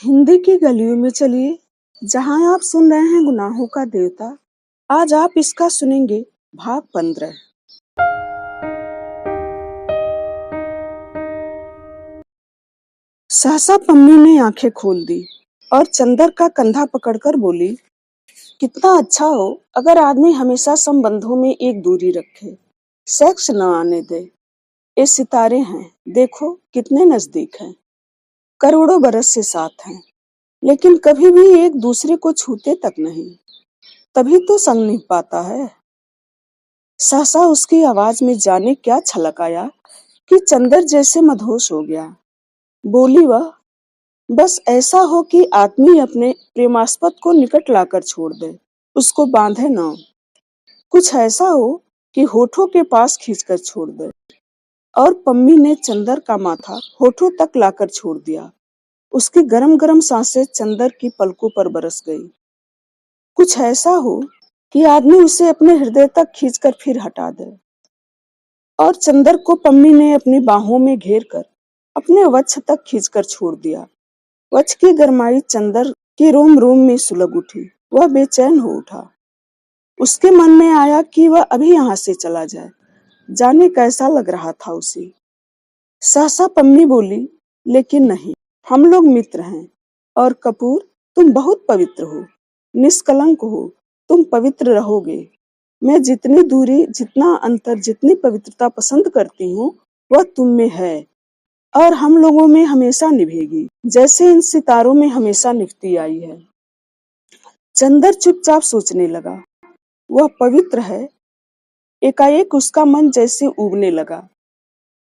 हिंदी की गलियों में चलिए, जहां आप सुन रहे हैं गुनाहों का देवता। आज आप इसका सुनेंगे भाग 15। सहसा पम्मी ने आंखें खोल दी और चंदर का कंधा पकड़कर बोली, कितना अच्छा हो अगर आदमी हमेशा संबंधों में एक दूरी रखे, सेक्स न आने दे। ये सितारे हैं, देखो कितने नजदीक हैं, करोड़ों बरस से साथ हैं, लेकिन कभी भी एक दूसरे को छूते तक नहीं। तभी तो संग नहीं पाता है। सहसा उसकी आवाज में जाने क्या छलक आया कि चंदर जैसे मदहोश हो गया। बोली वह, बस ऐसा हो कि आदमी अपने प्रेमास्पद को निकट लाकर छोड़ दे, उसको बांधे न। कुछ ऐसा हो कि होठों के पास खींचकर छोड़ दे। और पम्मी ने चंदर का माथा होठों तक लाकर छोड़ दिया। उसकी गरम गरम सांसें चंदर की पलकों पर बरस गई। कुछ ऐसा हो कि आदमी उसे अपने हृदय तक खींचकर फिर हटा दे। और चंदर को पम्मी ने अपनी बाहों में घेर कर अपने वक्ष तक खींचकर छोड़ दिया। वक्ष की गरमाई चंदर के रोम रोम में सुलग उठी। वह बेचैन हो उठा। उसके मन में आया कि वह अभी यहाँ से चला जाए, जाने कैसा लग रहा था उसे। सहसा पम्मी बोली, लेकिन नहीं, हम लोग मित्र हैं। और कपूर, तुम बहुत पवित्र हो, निष्कलंक हो, तुम पवित्र रहोगे। मैं जितनी दूरी, जितना अंतर, जितनी पवित्रता पसंद करती हूँ, वह तुम में है और हम लोगों में हमेशा निभेगी, जैसे इन सितारों में हमेशा निभती आई है। चंदर चुपचाप सोचने लगा, वह पवित्र है। एकाएक उसका मन जैसे उबने लगा,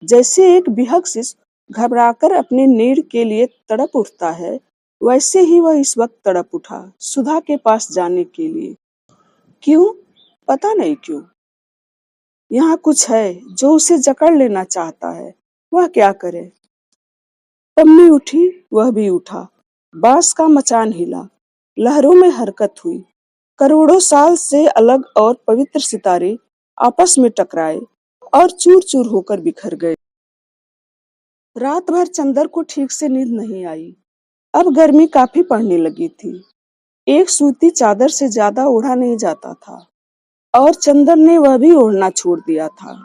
जैसे एक विहग शिशु घबराकर अपने नीड़ के लिए तड़प उठता है, वैसे ही वह इस वक्त तड़प उठा सुधा के पास जाने के लिए। क्यों? पता नहीं क्यों। यहाँ कुछ है जो उसे जकड़ लेना चाहता है। वह क्या करे? पम्मी उठी, वह भी उठा। बांस का मचान हिला, लहरों में हरकत हुई। करोड़ों साल से अलग और पवित्र सितारे आपस में टकराए और चूर चूर होकर बिखर गए। रात भर चंदर को ठीक से नींद नहीं आई। अब गर्मी काफी पड़ने लगी थी। एक सूती चादर से ज्यादा ओढ़ा नहीं जाता था और चंदर ने वह भी ओढ़ना छोड़ दिया था।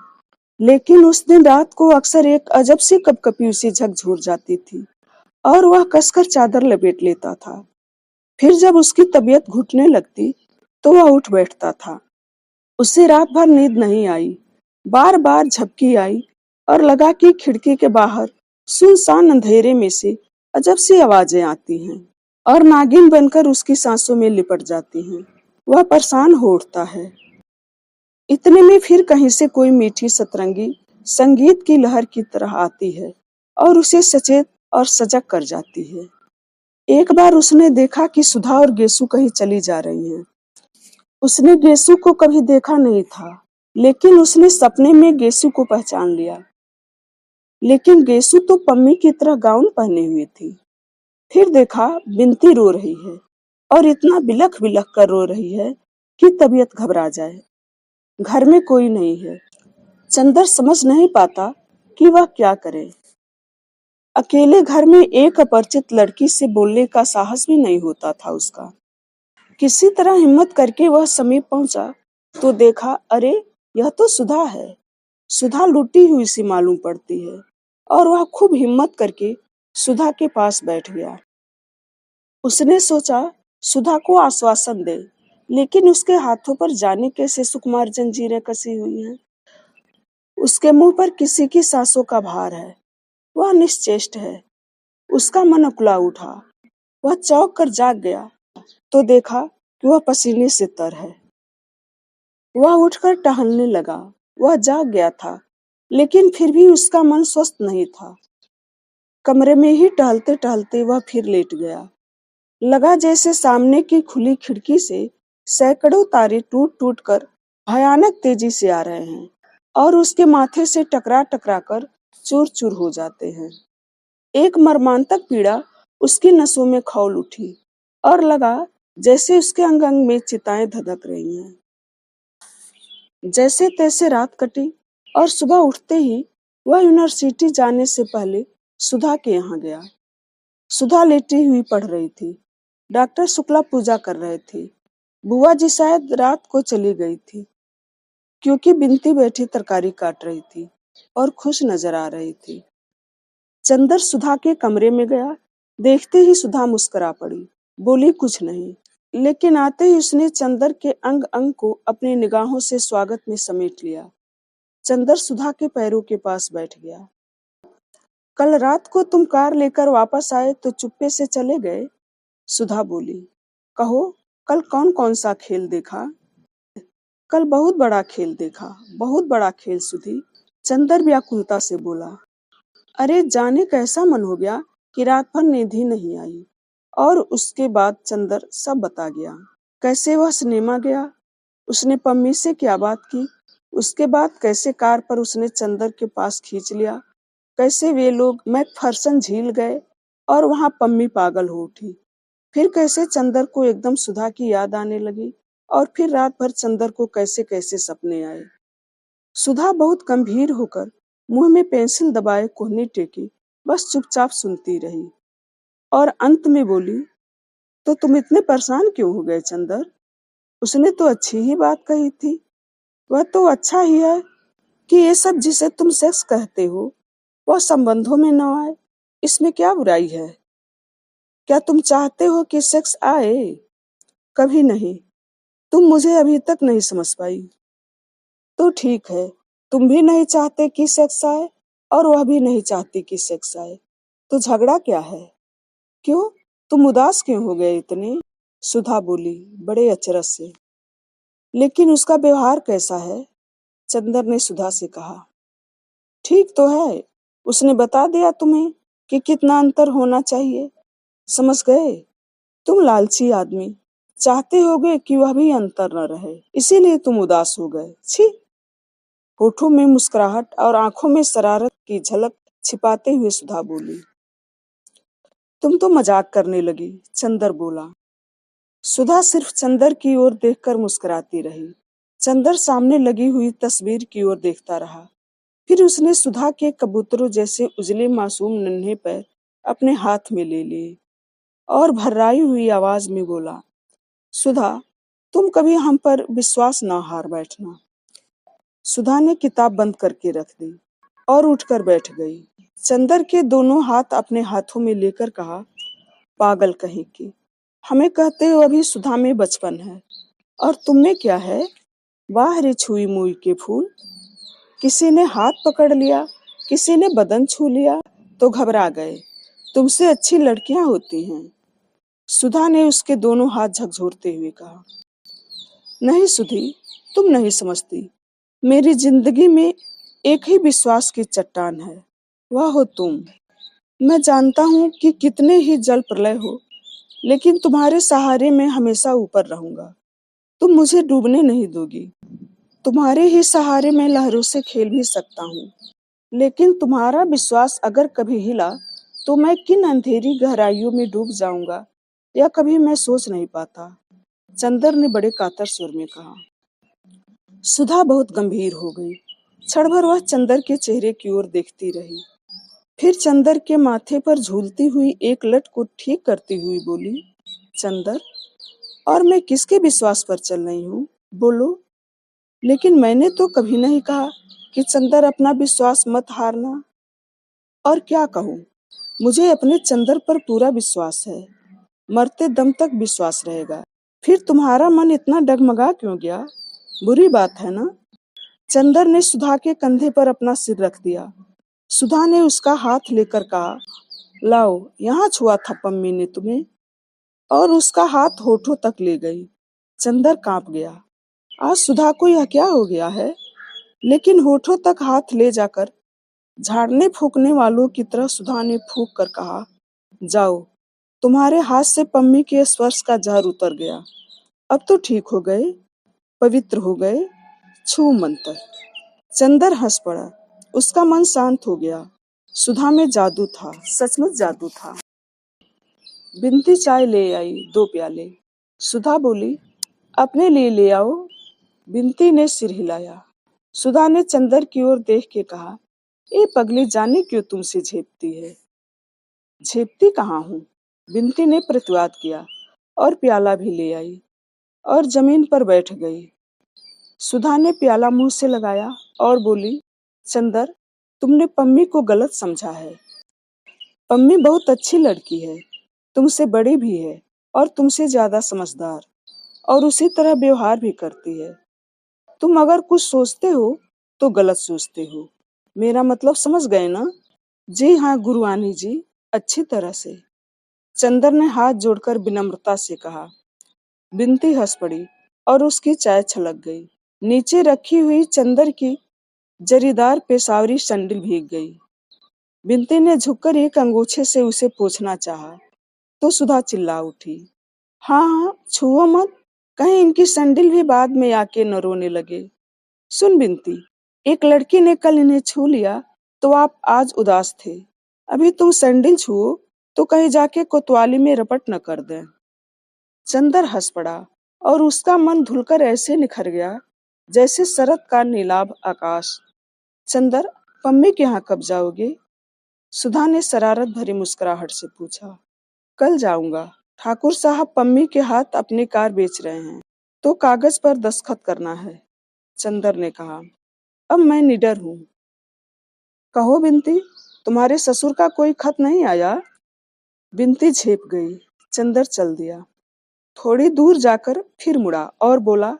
लेकिन उस दिन रात को अक्सर एक अजब सी कपकपी उसे झकझोर जाती थी और वह कसकर चादर लपेट लेता था। फिर जब उसकी तबीयत घुटने लगती तो वह उठ बैठता था। उसे रात भर नींद नहीं आई। बार बार झपकी आई और लगा कि खिड़की के बाहर सुनसान अंधेरे में से अजब सी आवाजें आती हैं और नागिन बनकर उसकी सांसों में लिपट जाती हैं। वह परेशान हो उठता है। इतने में फिर कहीं से कोई मीठी सतरंगी संगीत की लहर की तरह आती है और उसे सचेत और सजग कर जाती है। एक बार उसने देखा कि सुधा और गेसु कहीं चली जा रही हैं। उसने गेसु को कभी देखा नहीं था, लेकिन उसने सपने में गेसु को पहचान लिया। लेकिन गेसु तो पम्मी की तरह गाउन पहने हुई थी। फिर देखा बिनती रो रही है और इतना बिलख बिलख कर रो रही है कि तबीयत घबरा जाए। घर में कोई नहीं है। चंदर समझ नहीं पाता कि वह क्या करे। अकेले घर में एक अपरिचित लड़की से बोलने का साहस भी नहीं होता था उसका। किसी तरह हिम्मत करके वह समीप पहुंचा तो देखा, अरे यह तो सुधा है। सुधा लुटी हुई सी मालूम पड़ती है और वह खूब हिम्मत करके सुधा के पास बैठ गया। उसने सोचा सुधा को आश्वासन दे, लेकिन उसके हाथों पर जाने कैसे सुकुमार जंजीरें कसी हुई हैं। उसके मुंह पर किसी की सांसों का भार है। वह निश्चेष्ट है। उसका मन उकला उठा। वह चौंक कर जाग गया तो देखा कि वह पसीने से तर है। वह उठकर टहलने लगा। वह जाग गया था, लेकिन फिर भी उसका मन स्वस्थ नहीं था। कमरे में ही टहलते टहलते वह फिर लेट गया। लगा जैसे सामने की खुली खिड़की से सैकड़ों तारे टूट टूट कर भयानक तेजी से आ रहे हैं और उसके माथे से टकरा टकरा कर चूर चूर हो जाते हैं। एक मर्मांतक पीड़ा उसकी नसों में खौल उठी और लगा जैसे उसके अंग अंग में चिताएं धधक रही हैं। जैसे तैसे रात कटी और सुबह उठते ही वह यूनिवर्सिटी जाने से पहले सुधा के यहाँ गया। सुधा लेटी हुई पढ़ रही थी। डॉक्टर शुक्ला पूजा कर रहे थे। बुआ जी शायद रात को चली गई थी, क्योंकि बिनती बैठी तरकारी काट रही थी और खुश नजर आ रही थी। चंदर सुधा के कमरे में गया। देखते ही सुधा मुस्कुरा पड़ी। बोली कुछ नहीं, लेकिन आते ही उसने चंदर के अंग अंग को अपनी निगाहों से स्वागत में समेट लिया। चंदर सुधा के पैरों के पास बैठ गया। कल रात को तुम कार लेकर वापस आए तो चुप्पे से चले गए। सुधा बोली, कहो, कल कौन कौन सा खेल देखा? कल बहुत बड़ा खेल देखा, बहुत बड़ा खेल सुधी। चंदर व्याकुलता से बोला। अरे जाने कैसा मन हो गया कि रात भर नींद ही नहीं आई। और उसके बाद चंदर सब बता गया। कैसे वह सिनेमा गया, उसने पम्मी से क्या बात की, उसके बाद कैसे कार पर उसने चंदर के पास खींच लिया, कैसे वे लोग मैकफर्सन झील गए और वहां पम्मी पागल हो उठी, फिर कैसे चंदर को एकदम सुधा की याद आने लगी, और फिर रात भर चंदर को कैसे कैसे सपने आए। सुधा बहुत गंभीर होकर मुंह में पेंसिल दबाए कोहनी टेकी बस चुपचाप सुनती रही और अंत में बोली, तो तुम इतने परेशान क्यों हो गए चंदर? उसने तो अच्छी ही बात कही थी। वह तो अच्छा ही है कि ये सब जिसे तुम सेक्स कहते हो वह संबंधों में न आए। इसमें क्या बुराई है? क्या तुम चाहते हो कि सेक्स आए? कभी नहीं। तुम मुझे अभी तक नहीं समझ पाई। तो ठीक है, तुम भी नहीं चाहते कि सेक्स आए और वह भी नहीं चाहती कि सेक्स आए, तो झगड़ा क्या है? क्यों, तुम उदास क्यों हो गए इतने? सुधा बोली बड़े अचरज से। लेकिन उसका व्यवहार कैसा है? चंदर ने सुधा से कहा। ठीक तो है, उसने बता दिया तुम्हें कि कितना अंतर होना चाहिए। समझ गए? तुम लालची आदमी, चाहते होगे कि वह भी अंतर न रहे, इसीलिए तुम उदास हो गए। छी! होठों में मुस्कुराहट और आंखों में शरारत की झलक छिपाते हुए सुधा बोली। तुम तो मजाक करने लगी, चंदर बोला। सुधा सिर्फ चंदर की ओर देखकर मुस्कुराती रही। चंदर सामने लगी हुई तस्वीर की ओर देखता रहा। फिर उसने सुधा के कबूतरों जैसे उजले मासूम नन्हे पैर अपने हाथ में ले लिए और भर्राई हुई आवाज में बोला, सुधा, तुम कभी हम पर विश्वास ना हार बैठना। सुधा ने किताब बंद करके रख दी और उठकर बैठ गई। चंदर के दोनों हाथ अपने हाथों में लेकर कहा, पागल कहीं की, हमें कहते हो अभी सुधा में बचपन है, और तुम में क्या है? वाह रे छुई मुई के फूल। किसी ने हाथ पकड़ लिया, किसी ने बदन छू लिया तो घबरा गए। तुमसे अच्छी लड़कियां होती हैं। सुधा ने उसके दोनों हाथ झकझोरते हुए कहा। नहीं सुधी, तुम नहीं समझती। मेरी जिंदगी में एक ही विश्वास की चट्टान है, वह हो तुम। मैं जानता हूँ कि कितने ही जल प्रलय हो, लेकिन तुम्हारे सहारे मैं हमेशा ऊपर रहूंगा। तुम मुझे डूबने नहीं दोगी। तुम्हारे ही सहारे मैं लहरों से खेल भी सकता हूँ, लेकिन तुम्हारा विश्वास अगर कभी हिला तो मैं किन अंधेरी गहराइयों में डूब जाऊंगा, यह कभी मैं सोच नहीं पाता। चंदर ने बड़े कातर स्वर में कहा। सुधा बहुत गंभीर हो गई। क्षण भर वह चंदर के चेहरे की ओर देखती रही, फिर चंदर के माथे पर झूलती हुई एक लट को ठीक करती हुई बोली, चंदर, और मैं किसके विश्वास पर चल रही हूँ, बोलो? लेकिन मैंने तो कभी नहीं कहा कि चंदर अपना विश्वास मत हारना। और क्या कहूँ, मुझे अपने चंदर पर पूरा विश्वास है, मरते दम तक विश्वास रहेगा। फिर तुम्हारा मन इतना डगमगा क्यों गया? बुरी बात है ना? चंदर ने सुधा के कंधे पर अपना सिर रख दिया। सुधा ने उसका हाथ लेकर कहा, लाओ, यहाँ छुआ था पम्मी ने तुम्हें, और उसका हाथ होठों तक ले गई। चंदर कांप गया। आज सुधा को यह क्या हो गया है? लेकिन होठों तक हाथ ले जाकर झाड़ने फूकने वालों की तरह सुधा ने फूंक कर कहा, जाओ, तुम्हारे हाथ से पम्मी के स्पर्श का जहर उतर गया। अब तो ठीक हो गए, पवित्र हो गए, छू मंतर। चंदर हंस पड़ा। उसका मन शांत हो गया। सुधा में जादू था, सचमुच जादू था। बिनती चाय ले आई 2 प्याले। सुधा बोली, अपने लिए ले आओ। बिनती ने सिर हिलाया। सुधा ने चंदर की ओर देख के कहा, ये पगली जाने क्यों तुमसे झेपती है? झेपती कहाँ हूँ, बिन्ती ने प्रतिवाद किया और प्याला भी ले आई और जमीन पर बैठ गई। सुधा ने प्याला मुंह से लगाया और बोली, चंदर, तुमने पम्मी को गलत समझा है। पम्मी बहुत अच्छी लड़की है, तुमसे बड़ी भी है और तुमसे ज्यादा समझदार, और उसी तरह व्यवहार भी करती है। तुम अगर कुछ सोचते हो तो गलत सोचते हो। मेरा मतलब समझ गए ना? जी हाँ गुरुआनी जी, अच्छी तरह से। चंदर ने हाथ जोड़कर विनम्रता से कहा। बिन्ती हंस पड़ी और उसकी चाय छलक गई। नीचे रखी हुई चंदर की जरीदार पेशावरी सैंडल भीग गई। बिन्ती ने झुककर एक अंगूछे से उसे पोंछना चाहा तो सुधा चिल्ला उठी, हाँ हाँ, छुओ मत, कहीं इनकी सैंडल भी बाद में आके न रोने लगे। सुन बिन्ती, एक लड़की ने कल इन्हें छू लिया तो आप आज उदास थे। अभी तुम सैंडल छुओ तो कहीं जाके कोतवाली में रपट न कर दें। चंदर हंस पड़ा और उसका मन धुलकर ऐसे निखर गया जैसे शरद का नीलाभ आकाश। चंदर, पम्मी के यहाँ कब जाओगे? सुधा ने शरारत भरी मुस्कुराहट से पूछा। कल जाऊंगा। ठाकुर साहब पम्मी के हाथ अपनी कार बेच रहे हैं तो कागज पर दस्तखत करना है, चंदर ने कहा। अब मैं निडर हूँ। कहो बिन्ती, तुम्हारे ससुर का कोई खत नहीं आया? बिन्ती झेप गई। चंदर चल दिया। थोड़ी दूर जाकर फिर मुड़ा और बोला,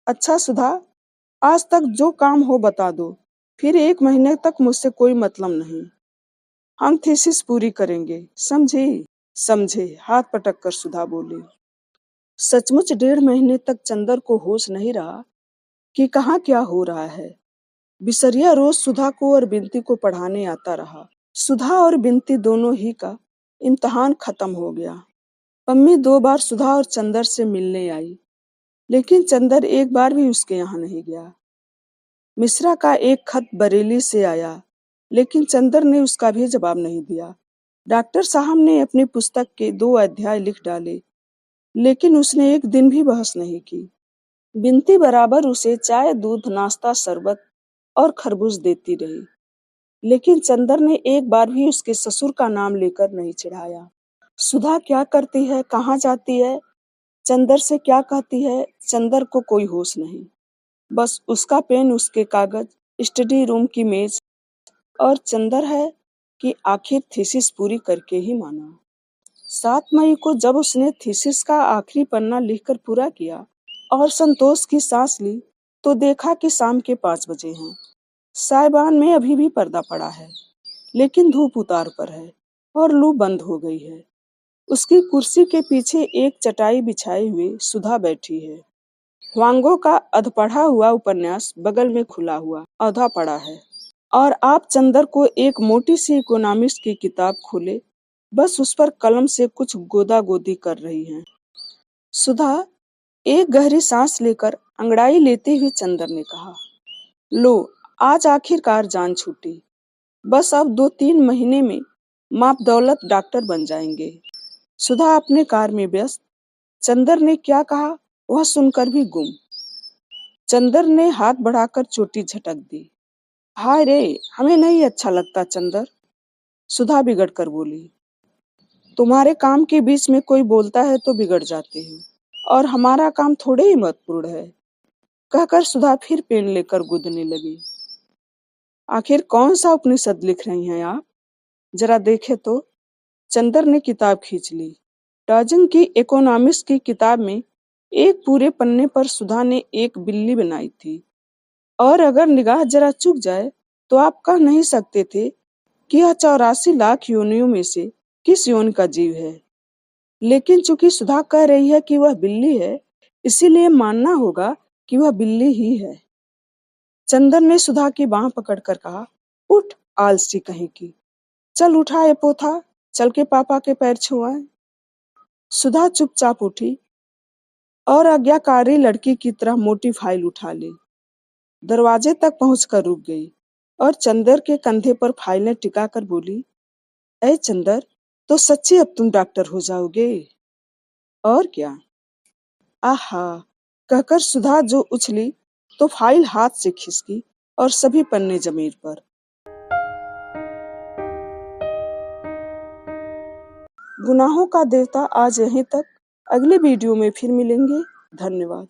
अच्छा सुधा, आज तक जो काम हो बता दो, फिर 1 महीने तक मुझसे कोई मतलब नहीं। हम थीसिस पूरी करेंगे, समझी? समझे, हाथ पटक कर सुधा बोली। सचमुच 1.5 महीने तक चंदर को होश नहीं रहा कि कहाँ क्या हो रहा है। बिसरिया रोज सुधा को और बिन्ती को पढ़ाने आता रहा। सुधा और बिन्ती दोनों ही का इम्तिहान खत्म हो गया। पम्मी 2 बार सुधा और चंदर से मिलने आई, लेकिन चंदर एक बार भी उसके यहाँ नहीं गया। मिश्रा का एक खत बरेली से आया, लेकिन चंदर ने उसका भी जवाब नहीं दिया। डॉक्टर साहब ने अपनी पुस्तक के 2 अध्याय लिख डाले, लेकिन उसने एक दिन भी बहस नहीं की। बिन्ती बराबर उसे चाय, दूध, नाश्ता, शरबत और खरबूज देती रही, लेकिन चंदर ने एक बार भी उसके ससुर का नाम लेकर नहीं चिढ़ाया। सुधा क्या करती है, कहाँ जाती है, चंदर से क्या कहती है, चंदर को कोई होश नहीं। बस उसका पेन, उसके कागज, स्टडी रूम की मेज, और चंदर है कि आखिर थीसिस पूरी करके ही माना। 7 मई को जब उसने थीसिस का आखिरी पन्ना लिखकर पूरा किया और संतोष की सांस ली, तो देखा कि शाम के 5 बजे हैं। साइबान में अभी भी पर्दा पड़ा है, लेकिन धूप उतार पर है और लू बंद हो गई है। उसकी कुर्सी के पीछे एक चटाई बिछाए हुए सुधा बैठी है। ह्वांगो का अधपढ़ा हुआ उपन्यास बगल में खुला हुआ आधा पड़ा है और आप चंदर को एक मोटी सी इकोनॉमिक्स की किताब खोले बस उस पर कलम से कुछ गोदा गोदी कर रही हैं। सुधा, एक गहरी सांस लेकर अंगड़ाई लेते हुए चंदर ने कहा, लो, आज आखिरकार जान छूटी। बस अब 2-3 महीने में माप दौलत डॉक्टर बन जाएंगे। सुधा अपने कार में व्यस्त। चंदर ने क्या कहा वह सुनकर भी गुम। चंदर ने हाथ बढ़ाकर चोटी झटक दी। हाय रे, हमें नहीं अच्छा लगता चंदर, सुधा बिगड़ कर बोली। तुम्हारे काम के बीच में कोई बोलता है तो बिगड़ जाते हो, और हमारा काम थोड़े ही महत्वपूर्ण है, कहकर सुधा फिर पेन लेकर गूंदने लगी। आखिर कौन सा उपनिषद लिख रही हैं आप? जरा देखे तो। चंदर ने किताब खींच ली। टाजन की इकोनॉमिक्स की किताब में एक पूरे पन्ने पर सुधा ने एक बिल्ली बनाई थी, और अगर निगाह जरा चूक जाए तो आप कह नहीं सकते थे कि यह 84 लाख योनियों में से किस योनि का जीव है। लेकिन चूंकि सुधा कह रही है कि वह बिल्ली है, इसीलिए मानना होगा कि वह बिल्ली ही है। चंदर ने सुधा की बांह पकड़कर कहा, उठ आलसी कहीं की, चल उठा ये पोथा, चल के पापा के पैर छुआए। सुधा चुपचाप उठी और आज्ञाकारी लड़की की तरह मोटी फाइल उठा ली। दरवाजे तक पहुंचकर रुक गई और चंदर के कंधे पर फाइलें टिकाकर बोली, ऐ चंदर, तो सच्ची अब तुम डॉक्टर हो जाओगे। और क्या? आहा, कहकर सुधा जो उछली तो फाइल हाथ से खिसकी और सभी पन्ने जमीन पर। गुनाहों का देवता आज यहीं तक। अगले वीडियो में फिर मिलेंगे। धन्यवाद।